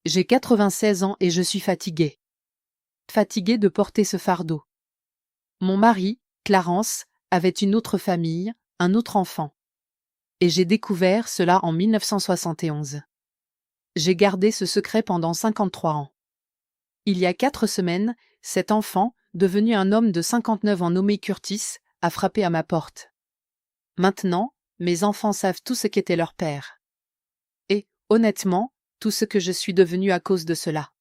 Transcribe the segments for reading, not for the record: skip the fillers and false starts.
J'ai 96 ans et je suis fatiguée. Fatiguée de porter ce fardeau. Mon mari, Clarence, avait une autre famille, un autre enfant. Et j'ai découvert cela en 1971. J'ai gardé ce secret pendant 53 ans. Il y a 4 semaines, cet enfant, devenu un homme de 59 ans nommé Curtis, a frappé à ma porte. Maintenant, mes enfants savent tout ce qu'était leur père. Et, honnêtement, tout ce que je suis devenue à cause de cela.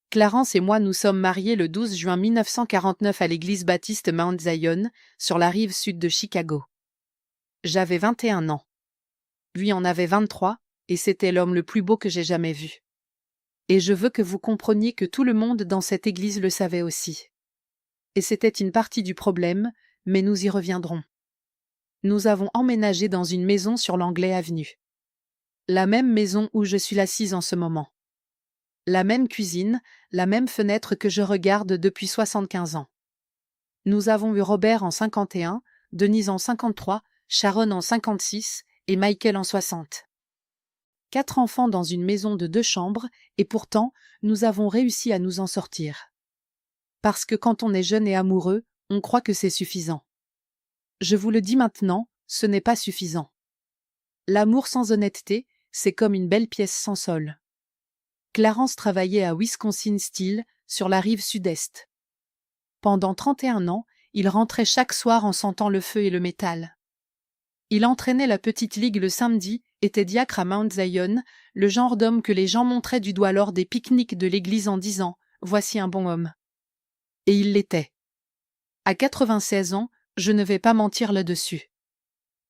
Clarence et moi nous sommes mariés le 12 juin 1949 à l'église baptiste Mount Zion, sur la rive sud de Chicago. J'avais 21 ans. Lui en avait 23, et c'était l'homme le plus beau que j'ai jamais vu. Et je veux que vous compreniez que tout le monde dans cette église le savait aussi. Et c'était une partie du problème, mais nous y reviendrons. Nous avons emménagé dans une maison sur l'Anglais Avenue. La même maison où je suis assise en ce moment. La même cuisine, la même fenêtre que je regarde depuis 75 ans. Nous avons eu Robert en 51, Denise en 53, Sharon en 56 et Michael en 60. 4 enfants dans une maison de 2 chambres, et pourtant, nous avons réussi à nous en sortir. Parce que quand on est jeune et amoureux, on croit que c'est suffisant. Je vous le dis maintenant, ce n'est pas suffisant. L'amour sans honnêteté, c'est comme une belle pièce sans sol. Clarence travaillait à Wisconsin Steel, sur la rive sud-est. Pendant 31 ans, il rentrait chaque soir en sentant le feu et le métal. Il entraînait la petite ligue le samedi, était diacre à Mount Zion, le genre d'homme que les gens montraient du doigt lors des pique-niques de l'église en disant « Voici un bon homme ». Et il l'était. À 96 ans, je ne vais pas mentir là-dessus.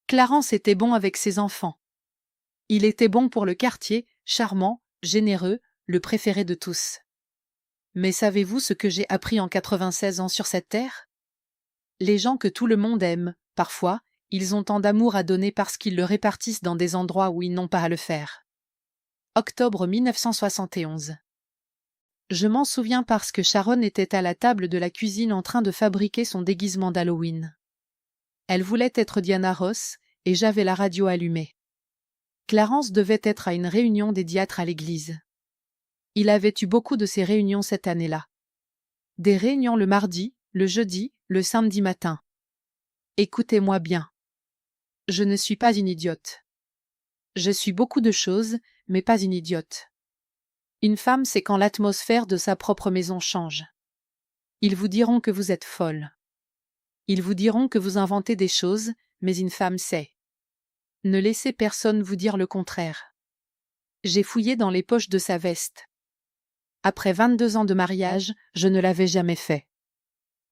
Clarence était bon avec ses enfants. Il était bon pour le quartier, charmant, généreux, le préféré de tous. Mais savez-vous ce que j'ai appris en 96 ans sur cette terre? Les gens que tout le monde aime, parfois, ils ont tant d'amour à donner parce qu'ils le répartissent dans des endroits où ils n'ont pas à le faire. Octobre 1971. Je m'en souviens parce que Sharon était à la table de la cuisine en train de fabriquer son déguisement d'Halloween. Elle voulait être Diana Ross, et j'avais la radio allumée. Clarence devait être à une réunion des diâtres à l'église. Il avait eu beaucoup de ces réunions cette année-là. Des réunions le mardi, le jeudi, le samedi matin. Écoutez-moi bien. Je ne suis pas une idiote. Je suis beaucoup de choses, mais pas une idiote. Une femme, c'est quand l'atmosphère de sa propre maison change. Ils vous diront que vous êtes folle. Ils vous diront que vous inventez des choses, mais une femme sait. Ne laissez personne vous dire le contraire. J'ai fouillé dans les poches de sa veste. Après 22 ans de mariage, je ne l'avais jamais fait.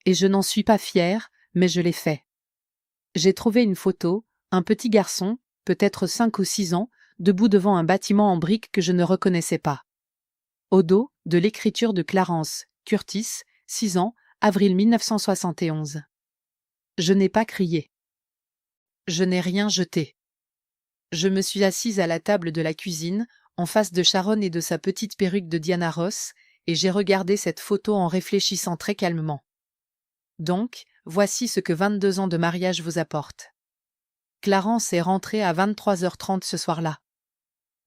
Et je n'en suis pas fière, mais je l'ai fait. J'ai trouvé une photo, un petit garçon, peut-être 5 ou 6 ans, debout devant un bâtiment en briques que je ne reconnaissais pas. Au dos, de l'écriture de Clarence, Curtis, 6 ans, avril 1971. Je n'ai pas crié. Je n'ai rien jeté. Je me suis assise à la table de la cuisine, en face de Sharon et de sa petite perruque de Diana Ross, et j'ai regardé cette photo en réfléchissant très calmement. Donc, voici ce que 22 ans de mariage vous apporte. Clarence est rentré à 23h30 ce soir-là.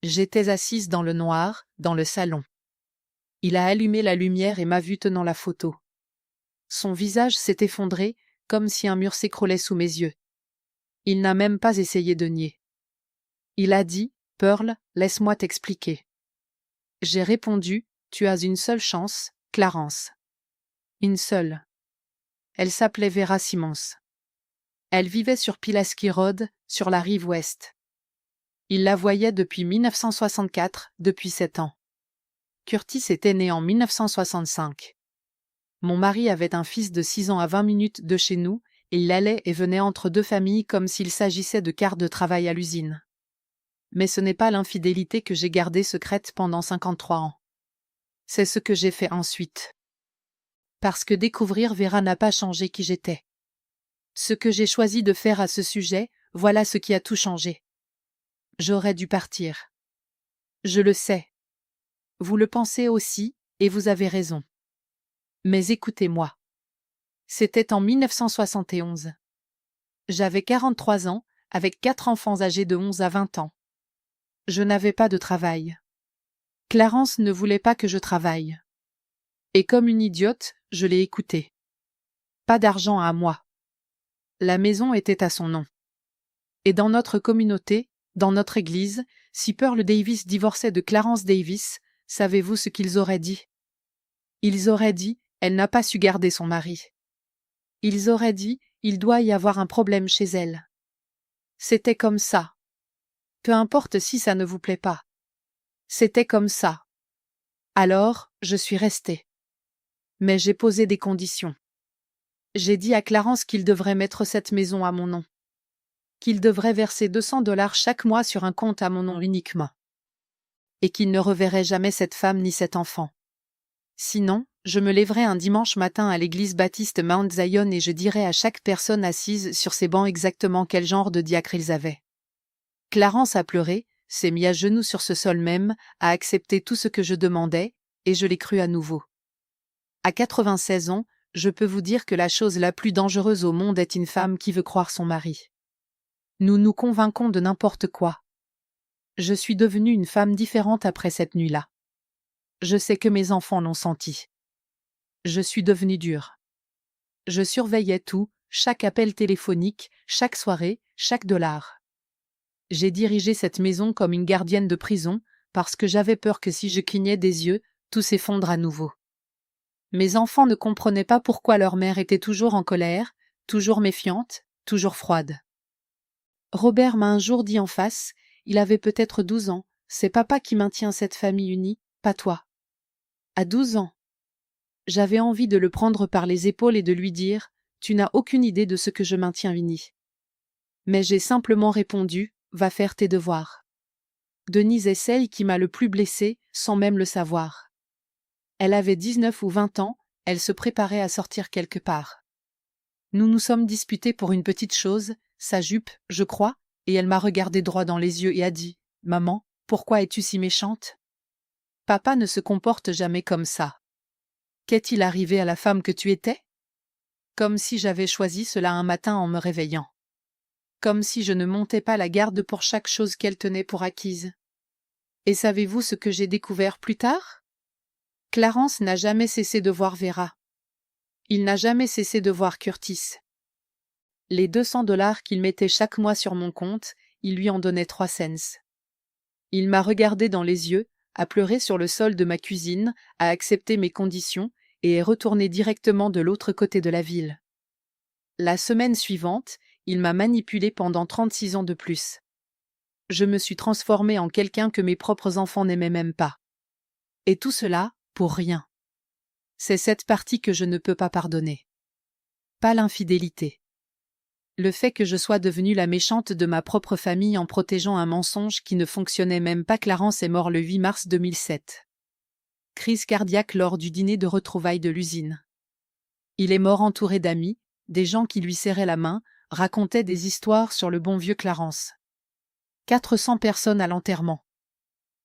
J'étais assise dans le noir, dans le salon. Il a allumé la lumière et m'a vue tenant la photo. Son visage s'est effondré, comme si un mur s'écroulait sous mes yeux. Il n'a même pas essayé de nier. Il a dit, « Pearl, laisse-moi t'expliquer. » J'ai répondu, « Tu as une seule chance, Clarence. » Une seule. Elle s'appelait Vera Simmons. Elle vivait sur Pulaski Road, sur la rive ouest. Il la voyait depuis 1964, depuis 7 ans. Curtis était né en 1965. Mon mari avait un fils de 6 ans à 20 minutes de chez nous, et il allait et venait entre 2 familles comme s'il s'agissait de quarts de travail à l'usine. Mais ce n'est pas l'infidélité que j'ai gardée secrète pendant 53 ans. C'est ce que j'ai fait ensuite. Parce que découvrir Vera n'a pas changé qui j'étais. Ce que j'ai choisi de faire à ce sujet, voilà ce qui a tout changé. J'aurais dû partir. Je le sais. Vous le pensez aussi, et vous avez raison. Mais écoutez-moi. C'était en 1971. J'avais 43 ans, avec 4 enfants âgés de 11 à 20 ans. Je n'avais pas de travail. Clarence ne voulait pas que je travaille. Et comme une idiote, je l'ai écoutée. Pas d'argent à moi. La maison était à son nom. Et dans notre communauté, dans notre église, si Pearl Davis divorçait de Clarence Davis, savez-vous ce qu'ils auraient dit? Ils auraient dit, elle n'a pas su garder son mari. Ils auraient dit, il doit y avoir un problème chez elle. C'était comme ça. Peu importe si ça ne vous plaît pas. C'était comme ça. Alors, je suis restée. Mais j'ai posé des conditions. J'ai dit à Clarence qu'il devrait mettre cette maison à mon nom. Qu'il devrait verser $200 chaque mois sur un compte à mon nom uniquement. Et qu'il ne reverrait jamais cette femme ni cet enfant. Sinon, je me lèverais un dimanche matin à l'église baptiste Mount Zion et je dirais à chaque personne assise sur ces bancs exactement quel genre de diacre ils avaient. Clarence a pleuré, s'est mis à genoux sur ce sol même, a accepté tout ce que je demandais, et je l'ai cru à nouveau. À 96 ans, je peux vous dire que la chose la plus dangereuse au monde est une femme qui veut croire son mari. Nous nous convainquons de n'importe quoi. Je suis devenue une femme différente après cette nuit-là. Je sais que mes enfants l'ont senti. Je suis devenue dure. Je surveillais tout, chaque appel téléphonique, chaque soirée, chaque dollar. J'ai dirigé cette maison comme une gardienne de prison, parce que j'avais peur que si je clignais des yeux, tout s'effondre à nouveau. Mes enfants ne comprenaient pas pourquoi leur mère était toujours en colère, toujours méfiante, toujours froide. Robert m'a un jour dit en face, il avait peut-être 12 ans, c'est papa qui maintient cette famille unie, pas toi. À 12 ans. J'avais envie de le prendre par les épaules et de lui dire, tu n'as aucune idée de ce que je maintiens uni. Mais j'ai simplement répondu, va faire tes devoirs. Denise est celle qui m'a le plus blessée, sans même le savoir. Elle avait 19 ou 20 ans, elle se préparait à sortir quelque part. Nous nous sommes disputés pour une petite chose, sa jupe, je crois, et elle m'a regardé droit dans les yeux et a dit, « Maman, pourquoi es-tu si méchante ?» Papa ne se comporte jamais comme ça. Qu'est-il arrivé à la femme que tu étais? Comme si j'avais choisi cela un matin en me réveillant. Comme si je ne montais pas la garde pour chaque chose qu'elle tenait pour acquise. Et savez-vous ce que j'ai découvert plus tard? Clarence n'a jamais cessé de voir Vera. Il n'a jamais cessé de voir Curtis. Les $200 qu'il mettait chaque mois sur mon compte, il lui en donnait 3 cents. Il m'a regardé dans les yeux, a pleuré sur le sol de ma cuisine, a accepté mes conditions et est retourné directement de l'autre côté de la ville. La semaine suivante, il m'a manipulé pendant 36 ans de plus. Je me suis transformée en quelqu'un que mes propres enfants n'aimaient même pas. Et tout cela, pour rien. C'est cette partie que je ne peux pas pardonner. Pas l'infidélité. Le fait que je sois devenue la méchante de ma propre famille en protégeant un mensonge qui ne fonctionnait même pas. Clarence est mort le 8 mars 2007. Crise cardiaque lors du dîner de retrouvailles de l'usine. Il est mort entouré d'amis, des gens qui lui serraient la main, racontaient des histoires sur le bon vieux Clarence. 400 personnes à l'enterrement.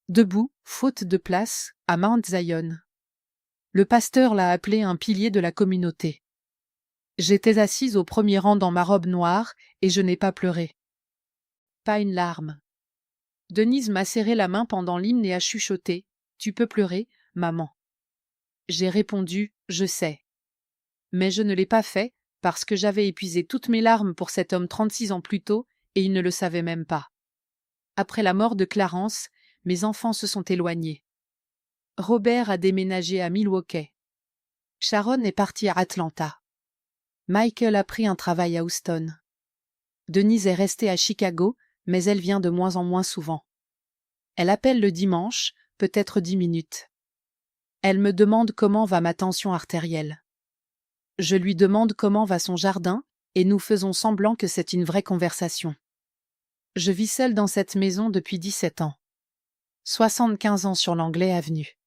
Debout, faute de place, à Mount Zion. Le pasteur l'a appelé un pilier de la communauté. J'étais assise au premier rang dans ma robe noire et je n'ai pas pleuré. Pas une larme. Denise m'a serré la main pendant l'hymne et a chuchoté « Tu peux pleurer, maman ». J'ai répondu « Je sais ». Mais je ne l'ai pas fait parce que j'avais épuisé toutes mes larmes pour cet homme 36 ans plus tôt et il ne le savait même pas. Après la mort de Clarence, mes enfants se sont éloignés. Robert a déménagé à Milwaukee. Sharon est partie à Atlanta. Michael a pris un travail à Houston. Denise est restée à Chicago, mais elle vient de moins en moins souvent. Elle appelle le dimanche, peut-être 10 minutes. Elle me demande comment va ma tension artérielle. Je lui demande comment va son jardin, et nous faisons semblant que c'est une vraie conversation. Je vis seule dans cette maison depuis 17 ans. 75 ans sur l'Anglais Avenue.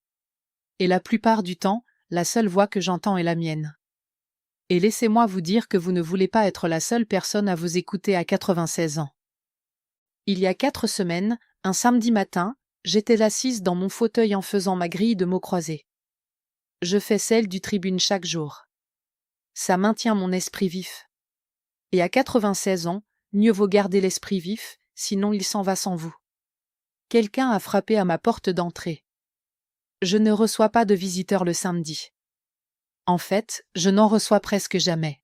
Et la plupart du temps, la seule voix que j'entends est la mienne. Et laissez-moi vous dire que vous ne voulez pas être la seule personne à vous écouter à 96 ans. Il y a 4 semaines, un samedi matin, j'étais assise dans mon fauteuil en faisant ma grille de mots croisés. Je fais celle du tribune chaque jour. Ça maintient mon esprit vif. Et à 96 ans, mieux vaut garder l'esprit vif, sinon il s'en va sans vous. Quelqu'un a frappé à ma porte d'entrée. Je ne reçois pas de visiteurs le samedi. En fait, je n'en reçois presque jamais.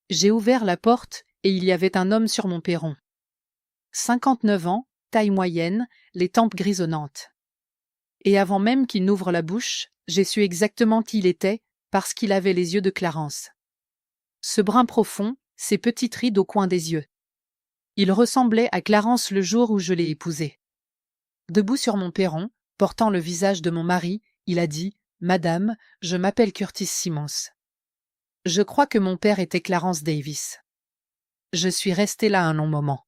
J'ai ouvert la porte et il y avait un homme sur mon perron. 59 ans, taille moyenne, les tempes grisonnantes. Et avant même qu'il n'ouvre la bouche, j'ai su exactement qui il était, parce qu'il avait les yeux de Clarence. Ce brun profond, ces petites rides au coin des yeux. Il ressemblait à Clarence le jour où je l'ai épousée. Debout sur mon perron, portant le visage de mon mari, il a dit « Madame, je m'appelle Curtis Simons. Je crois que mon père était Clarence Davis. » Je suis restée là un long moment.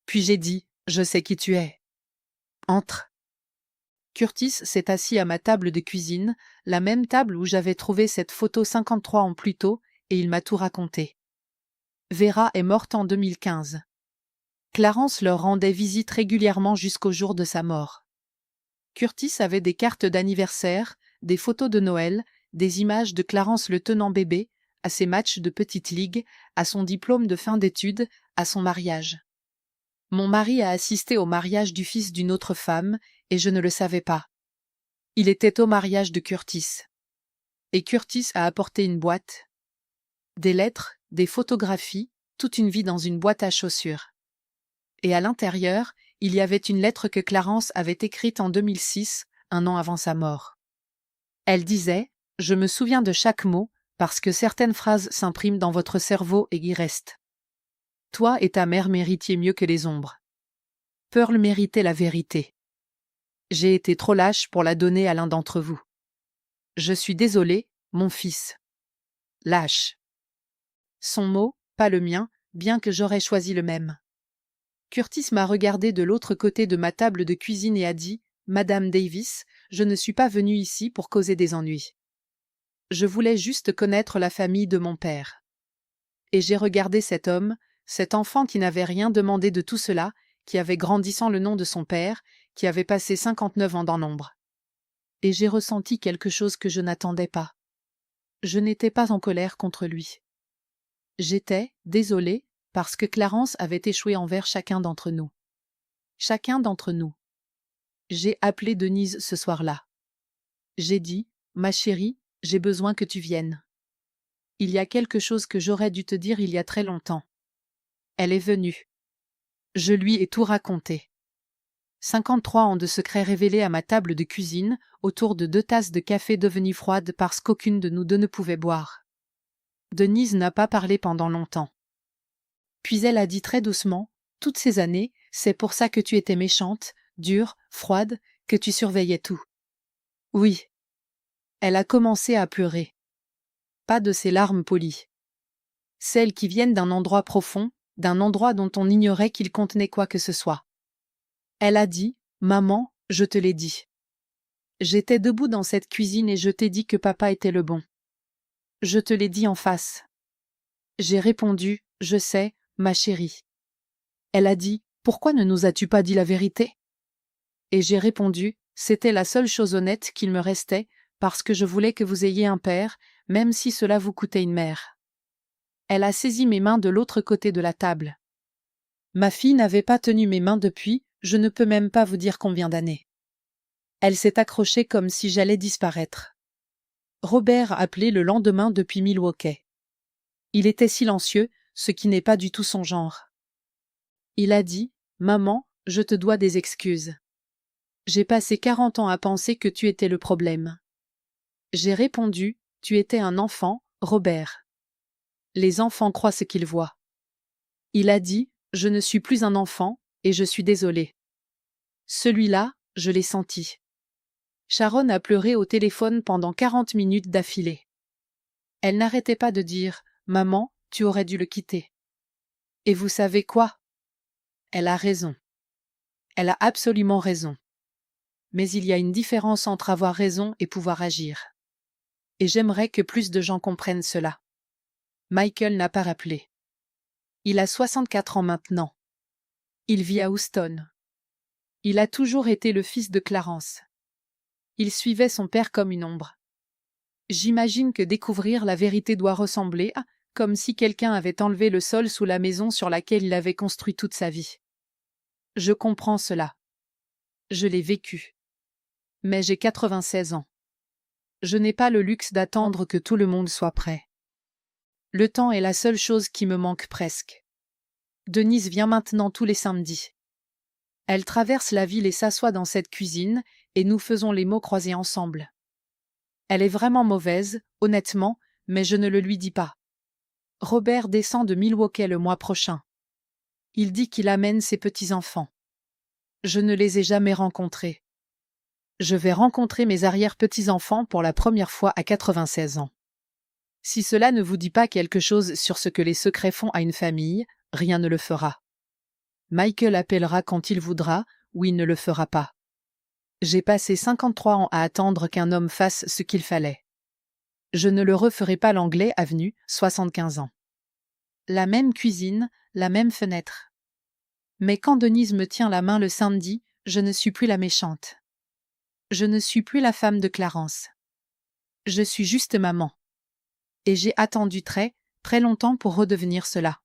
Puis j'ai dit « Je sais qui tu es. Entre. » Curtis s'est assis à ma table de cuisine, la même table où j'avais trouvé cette photo 53 ans plus tôt, et il m'a tout raconté. Vera est morte en 2015. Clarence leur rendait visite régulièrement jusqu'au jour de sa mort. Curtis avait des cartes d'anniversaire, des photos de Noël, des images de Clarence le tenant bébé, à ses matchs de petite ligue, à son diplôme de fin d'études, à son mariage. Mon mari a assisté au mariage du fils d'une autre femme, et je ne le savais pas. Il était au mariage de Curtis. Et Curtis a apporté une boîte. Des lettres, des photographies, toute une vie dans une boîte à chaussures. Et à l'intérieur, il y avait une lettre que Clarence avait écrite en 2006, un an avant sa mort. Elle disait « Je me souviens de chaque mot, parce que certaines phrases s'impriment dans votre cerveau et y restent. Toi et ta mère méritiez mieux que les ombres. Pearl méritait la vérité. J'ai été trop lâche pour la donner à l'un d'entre vous. Je suis désolée, mon fils. Lâche. » Son mot, pas le mien, bien que j'aurais choisi le même. Curtis m'a regardé de l'autre côté de ma table de cuisine et a dit « Madame Davis, je ne suis pas venue ici pour causer des ennuis. Je voulais juste connaître la famille de mon père. » Et j'ai regardé cet homme, cet enfant qui n'avait rien demandé de tout cela, qui avait grandi sans le nom de son père, qui avait passé 59 ans dans l'ombre. Et j'ai ressenti quelque chose que je n'attendais pas. Je n'étais pas en colère contre lui. J'étais, désolée, parce que Clarence avait échoué envers chacun d'entre nous. Chacun d'entre nous. J'ai appelé Denise ce soir-là. J'ai dit, ma chérie, j'ai besoin que tu viennes. Il y a quelque chose que j'aurais dû te dire il y a très longtemps. Elle est venue. Je lui ai tout raconté. 53 ans de secrets révélés à ma table de cuisine, autour de 2 tasses de café devenues froides parce qu'aucune de nous deux ne pouvait boire. Denise n'a pas parlé pendant longtemps. Puis elle a dit très doucement, « Toutes ces années, c'est pour ça que tu étais méchante, dure, froide, que tu surveillais tout. » Oui. Elle a commencé à pleurer. Pas de ces larmes polies. Celles qui viennent d'un endroit profond, d'un endroit dont on ignorait qu'il contenait quoi que ce soit. Elle a dit, « Maman, je te l'ai dit. J'étais debout dans cette cuisine et je t'ai dit que papa était le bon. Je te l'ai dit en face. » J'ai répondu, « Je sais, ma chérie. » Elle a dit, « Pourquoi ne nous as-tu pas dit la vérité ?» Et j'ai répondu, « C'était la seule chose honnête qu'il me restait, parce que je voulais que vous ayez un père, même si cela vous coûtait une mère. » Elle a saisi mes mains de l'autre côté de la table. Ma fille n'avait pas tenu mes mains depuis, je ne peux même pas vous dire combien d'années. Elle s'est accrochée comme si j'allais disparaître. Robert a appelé le lendemain depuis Milwaukee. Il était silencieux, ce qui n'est pas du tout son genre. Il a dit, « Maman, je te dois des excuses. J'ai passé 40 ans à penser que tu étais le problème. » J'ai répondu, « Tu étais un enfant, Robert. Les enfants croient ce qu'ils voient. » Il a dit, « Je ne suis plus un enfant, et je suis désolé. » Celui-là, je l'ai senti. Sharon a pleuré au téléphone pendant 40 minutes d'affilée. Elle n'arrêtait pas de dire, « Maman, tu aurais dû le quitter. » Et vous savez quoi? Elle a raison. Elle a absolument raison. Mais il y a une différence entre avoir raison et pouvoir agir. Et j'aimerais que plus de gens comprennent cela. Michael n'a pas rappelé. Il a 64 ans maintenant. Il vit à Houston. Il a toujours été le fils de Clarence. Il suivait son père comme une ombre. J'imagine que découvrir la vérité doit ressembler à comme si quelqu'un avait enlevé le sol sous la maison sur laquelle il avait construit toute sa vie. Je comprends cela. Je l'ai vécu. Mais j'ai 96 ans. Je n'ai pas le luxe d'attendre que tout le monde soit prêt. Le temps est la seule chose qui me manque presque. Denise vient maintenant tous les samedis. Elle traverse la ville et s'assoit dans cette cuisine, et nous faisons les mots croisés ensemble. Elle est vraiment mauvaise, honnêtement, mais je ne le lui dis pas. Robert descend de Milwaukee le mois prochain. Il dit qu'il amène ses petits-enfants. Je ne les ai jamais rencontrés. Je vais rencontrer mes arrière-petits-enfants pour la première fois à 96 ans. Si cela ne vous dit pas quelque chose sur ce que les secrets font à une famille, rien ne le fera. Michael appellera quand il voudra, ou il ne le fera pas. J'ai passé 53 ans à attendre qu'un homme fasse ce qu'il fallait. Je ne le referai pas l'anglais avenue, 75 ans. La même cuisine, la même fenêtre. Mais quand Denise me tient la main le samedi, je ne suis plus la méchante. Je ne suis plus la femme de Clarence. Je suis juste maman. Et j'ai attendu très, très longtemps pour redevenir cela.